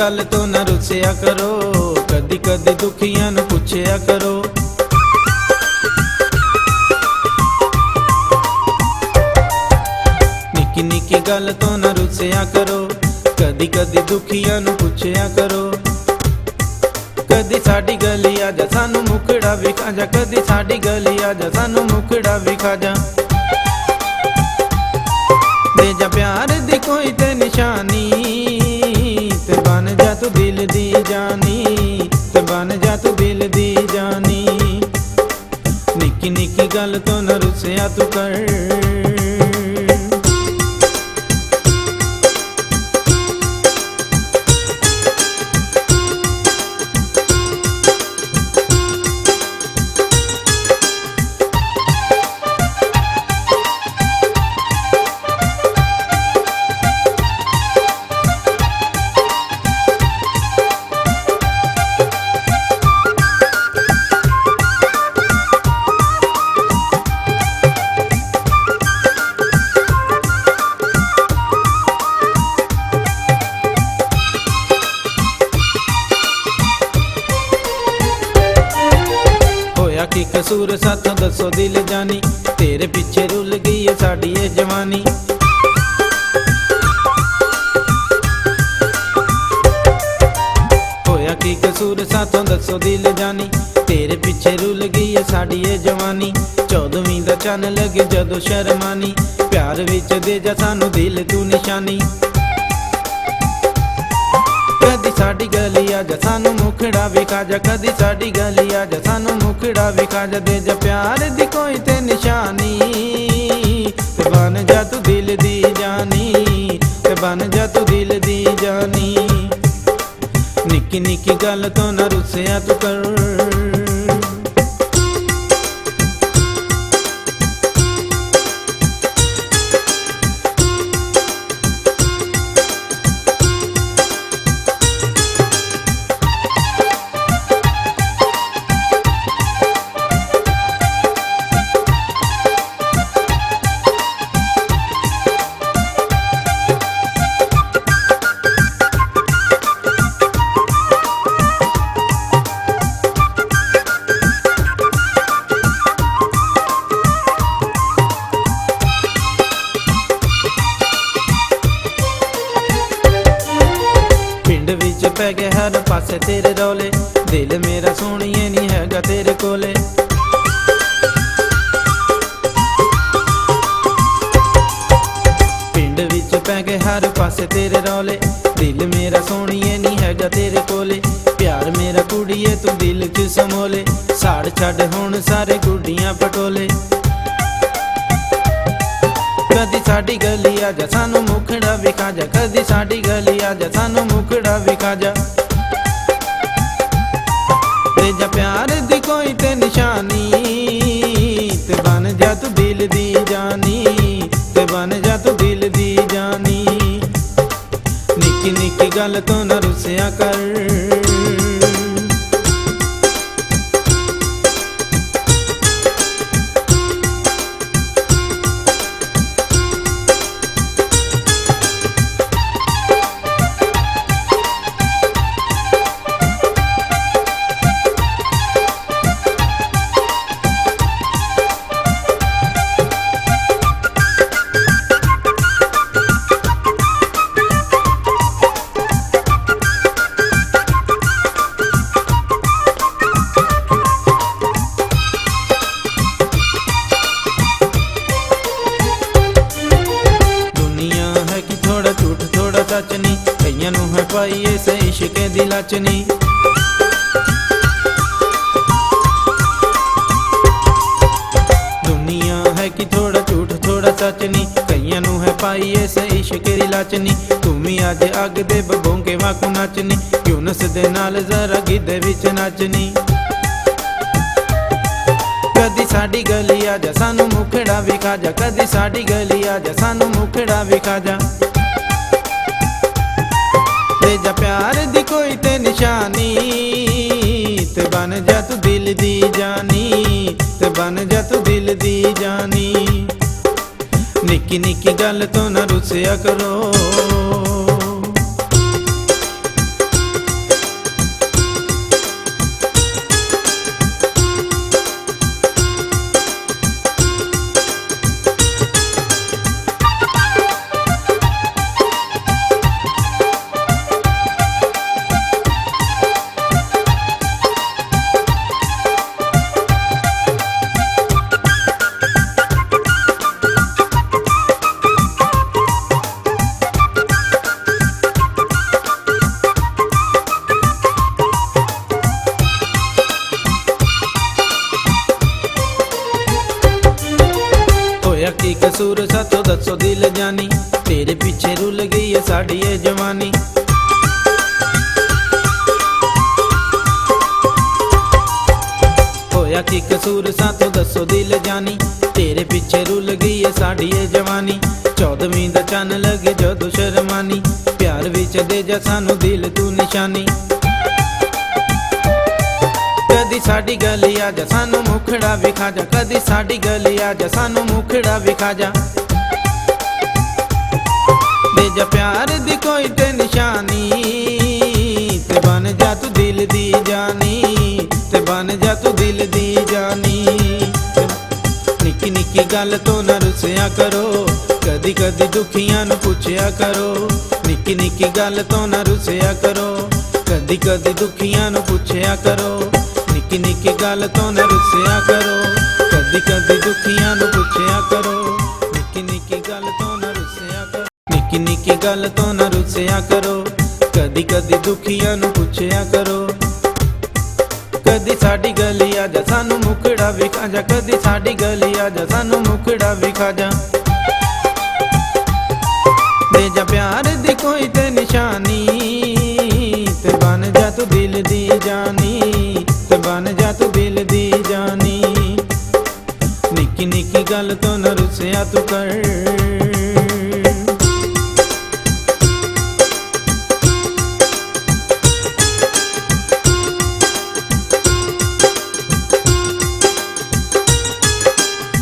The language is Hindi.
गल तो ना रुसिया करो, कदी कदी दुखियां नू पुछया करो। निकी निकी गल तो ना रुसिया करो, कदी कदी दुखियां नू पुछया करो। कदी साडी गली आजा सानू मुखड़ा विखा जा, कदी साडी गली आजा सानू मुखड़ा विखा जा। दे जा प्यार दी कोई ते निशानी, ते बन जा तू दिल दी जानी, ते बन जा तू दिल दी जानी। निकी निकी गल तो न रुसिया तू कर। की कसूर साथों दसो दिल जानी, तेरे पीछे रुल गई है साड़ी ये जवानी। होया की कसूर साथों दसो दिल जानी, तेरे पीछे रुल गई है साड़ी ये जवानी। 14वीं दा चन लगे जदों शर्मानी, प्यार विच दे जा सानू दिल तू निशानी। कदी साडी गली आजा सानू मुखड़ा विखा जा, कदी साडी गली आजा सानू मुखड़ा विखा जा। दे जा प्यार दी कोई ते निशानी, ते बन जा तू दिल दी जानी, ते बन जा तू दिल दी जानी। निकी निकी गल तो ना रुसिया तू कर। पै गए हर पासे तेरे रौले, दिल मेरा सोनिए नहीं हैगा तेरे कोले। पिंड विच पै गए हर पासे तेरे रौले, दिल मेरा सोनिए नहीं हैगा तेरे कोले। प्यार मेरा कुड़िए तू दिल च समोले, साड़ छड़ हुण सारे गुड्डियां पटोले। कदी साडी गली आजा सानू मुखड़ा विखा जा, कदी साडी गली आजा सानू मुखड़ा विखा जा। दे जा प्यार दी कोई ते निशानी, ते बन जा तू दिल दी जानी, ते बन जा तू दिल दी जानी। निकी निकी गल तो न रुसिया कर। सचनी कईयां नू है पाई इस इश्क दी लाचनी। दुनिया है कि थोड़ा झूठ थोड़ा सचनी, कईयां नू है पाई इस इश्क दी लाचनी। तुमी अज अग दे बबोंगे वाकू नाचनी, यूनस दे नाल जरा गिद्धे विच नाचनी। कदी साडी गली आजा सानू मुखड़ा विखा जा, कदी साडी गली आजा सानू मुखड़ा विखा जा। दे जा प्यार दी कोई ते निशानी, ते बन जा तू दिल दी जानी, ते बन जा तू दिल दी जानी। निकी निकी गल तो ना रुसिया करो। की कसूर साथों दसो दिल जानी, तेरे पीछे रुल गई है साड़ी ये जवानी। होया की कसूर साथों दसो दिल जानी, तेरे पीछे रुल गई है साड़ी ये जवानी। 14वीं दा चन लगे जदों शर्मानी, प्यार विच दे जा सानू दिल तू निशानी। कदी साडी गली आजा सानू मुखड़ा विखा जा, कदी साडी गली आजा सानू मुखड़ा विखा जा। दे जा प्यार दी कोई ते निशानी, ते बन जा तू दिल दी जानी, ते बन जा तू दिल दी जानी। निक्की निक्की गल तो न रुसिया करो, कदी कदी दुखियां नू पुछया करो। निक्की निक्की गल तो न रुसिया करो, कदी कदी दुखियां नू पुछया करो। निक्की निक्की गल तो न रुसिया करो, कदी कदी दुखियां नू पुछया करो। निक्की निक्की गल तो न रुसिया करो, निक्की निक्की गल तो न रुसिया करो, कदी कदी दुखियां नू पुछया करो। कदी साडी गली आजा सानू मुखड़ा विखा जा, कदी साडी गली आजा सानू मुखड़ा विखा जा। दे जा प्यार दी कोई ते निशानी, ते बन जा तू दिल दी जानी, ते बन जा तू दिल दी जानी। निक्की निक्की गल तो न रुसिया तू कर,